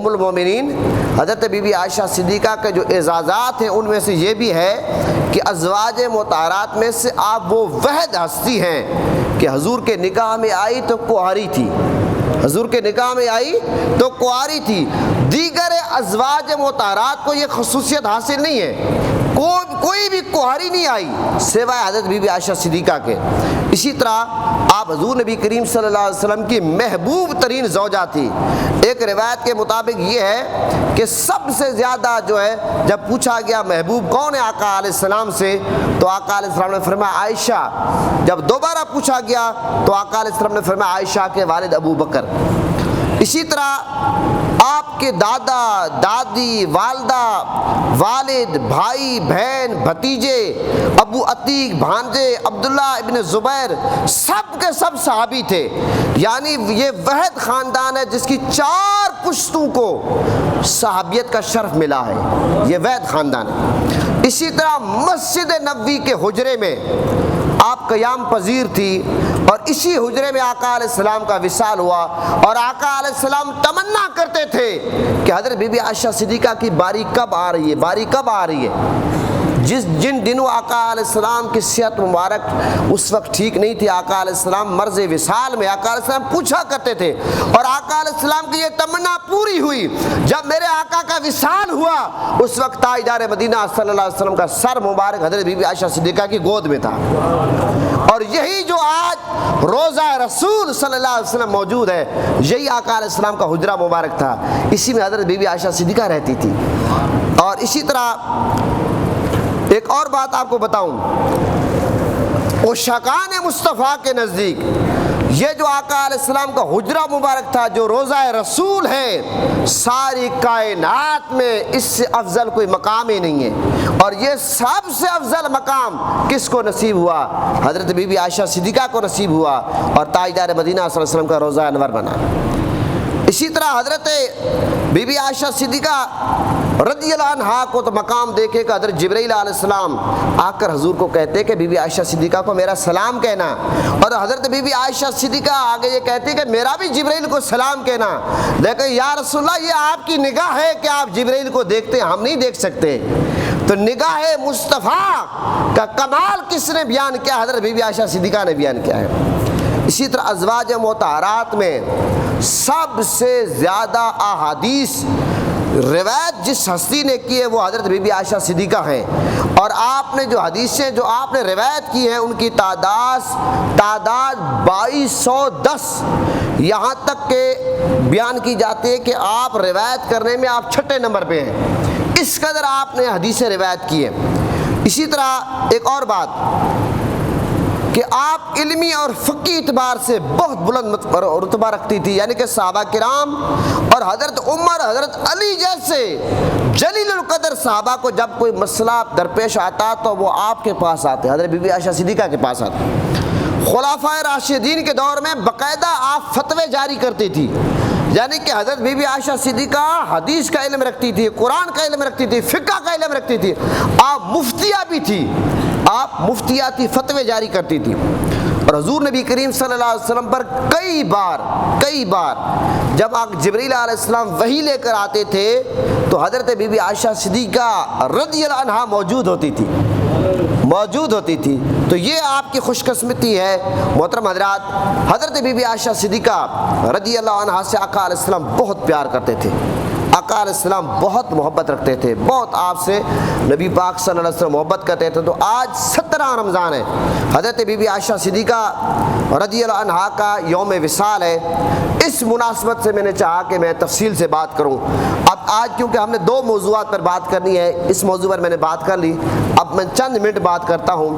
ام المومنین حضرت بی بی عائشہ صدیقہ کے جو اعزازات ہیں ان میں سے یہ بھی ہے کہ ازواج مطہرات میں سے آپ وہ واحد ہستی ہیں کہ حضور کے نکاح میں آئی تو کنواری تھی، حضور کے نکاح میں آئی تو کنواری تھی۔ دیگر ازواج مطہرات کو یہ خصوصیت حاصل نہیں ہے، کوئی بھی کنواری نہیں آئی سوائے حضرت بی بی عائشہ صدیقہ کے۔ اسی طرح آپ حضور نبی کریم صلی اللہ علیہ وسلم کی محبوب ترین زوجہ تھی۔ ایک روایت کے مطابق یہ ہے کہ سب سے زیادہ جو ہے جب پوچھا گیا محبوب کون ہے آقا علیہ السلام سے تو آقا علیہ السلام نے فرمایا عائشہ۔ جب دوبارہ پوچھا گیا تو آقا علیہ السلام نے فرمایا عائشہ کے والد ابو بکر۔ اسی طرح آپ کے دادا، دادی، والدہ، والد، بھائی، بہن، بھتیجے، ابو عتیق، بھانجے، عبداللہ ابن زبیر سب کے سب صحابی تھے۔ یعنی یہ واحد خاندان ہے جس کی 4 پشتوں کو صحابیت کا شرف ملا ہے، یہ واحد خاندان ہے۔ اسی طرح مسجد نبوی کے حجرے میں آپ قیام پذیر تھی اور اسی حجرے میں آقا علیہ السلام کا وصال ہوا، اور آقا علیہ السلام تمنا کرتے تھے کہ حضرت بی بی عائشہ صدیقہ کی باری کب آ رہی ہے، باری کب آ رہی ہے۔ جن دنوں آقا علیہ السلام کی صحت مبارک اس وقت ٹھیک نہیں تھی، آقا علیہ السلام مرض وصال میں آقا علیہ السلام پوچھا کرتے تھے، اور آقا علیہ السلام کی یہ تمنا پوری ہوئی۔ جب میرے آقا کا وصال ہوا اس وقت تاجدار مدینہ صلی اللہ علیہ وسلم کا سر مبارک حضرت بی بی عائشہ صدیقہ کی گود میں تھا، اور یہی جو آج روضہ رسول صلی اللہ علیہ وسلم موجود ہے یہی آقا علیہ السلام کا حجرہ مبارک تھا، اسی میں حضرت بی بی عائشہ صدیقہ رہتی تھی۔ اور اسی طرح ایک اور بات آپ کو بتاؤں، عشاقان مصطفیٰ کے نزدیک یہ جو آقا علیہ السلام کا حجرہ مبارک تھا جو روضہ رسول ہے، ساری کائنات میں اس سے افضل کوئی مقام ہی نہیں ہے، اور یہ سب سے افضل مقام کس کو نصیب ہوا؟ حضرت بی بی عائشہ صدیقہ کو نصیب ہوا، اور تاجدار مدینہ صلی اللہ علیہ وسلم کا روضہ انور بنا۔ اسی طرح حضرت بی بی عائشہ صدیقہ رضی اللہ عنہا کو تو مقام دیکھے کہ حضرت جبرائیل علیہ السلام آ کر حضور کو کہتے کہ بی بی عائشہ صدیقہ کو میرا سلام کہنا، اور حضرت بی بی عائشہ صدیقہ آگے یہ کہتے کہ میرا بھی جبرائیل کو سلام کہنا، لیکن یا رسول اللہ یہ آپ کی نگاہ ہے کہ آپ جبرائیل کو دیکھتے ہیں، ہم نہیں دیکھ سکتے۔ تو نگاہ مصطفیٰ کا کمال کس نے بیان کیا؟ حضرت بی بی عائشہ صدیقہ نے بیان کیا ہے۔ اسی طرح ازواج مطہرات میں سب سے زیادہ احادیث روایت جس ہستی نے کی ہے وہ حضرت بی بی عائشہ صدیقہ ہیں، اور آپ نے جو حدیثیں جو آپ نے روایت کی ہیں ان کی تعداد 2210 یہاں تک کہ بیان کی جاتی ہے کہ آپ روایت کرنے میں آپ 6 نمبر پہ ہیں، اس قدر آپ نے حدیثیں روایت کی ہیں۔ اسی طرح ایک اور بات کہ آپ علمی اور فقی اعتبار سے بہت بلند رتبہ رکھتی تھی، یعنی کہ صحابہ کرام اور حضرت عمر، حضرت علی جیسے جلیل القدر صحابہ کو جب کوئی مسئلہ درپیش آتا تو وہ آپ کے پاس آتے، حضرت بی بی عائشہ صدیقہ کے پاس آتے۔ خلفائے راشدین کے دور میں باقاعدہ آپ فتوے جاری کرتی تھی، یعنی کہ حضرت بی بی عائشہ صدیقہ حدیث کا علم رکھتی تھی، قرآن کا علم رکھتی تھی، فقہ کا علم رکھتی تھی، آپ مفتیہ بھی تھی، آپ مفتیاتی فتوے جاری کرتی تھی۔ اور حضور نبی کریم صلی اللہ علیہ وسلم پر کئی بار جب آپ جبرائیل علیہ السلام وحی لے کر آتے تھے تو حضرت بی بی عائشہ صدیقہ رضی اللہ عنہا موجود ہوتی تھی۔ تو یہ آپ کی خوش قسمتی ہے محترم حضرات، حضرت بی بی عائشہ صدیقہ رضی اللہ عنہا سے آقا علیہ السلام بہت پیار کرتے تھے، آقا علیہ السلام بہت محبت رکھتے تھے، بہت آپ سے نبی پاک صلی اللہ علیہ وسلم محبت کرتے تھے۔ تو آج 17 رمضان ہے، حضرت بی بی عائشہ صدیقہ رضی اللہ عنہا کا یوم وصال ہے، اس مناسبت سے میں نے چاہا کہ میں تفصیل سے بات کروں۔ اب آج کیونکہ ہم نے 2 موضوعات پر بات کرنی ہے، اس موضوع پر میں نے بات کر لی، اب میں چند منٹ بات کرتا ہوں۔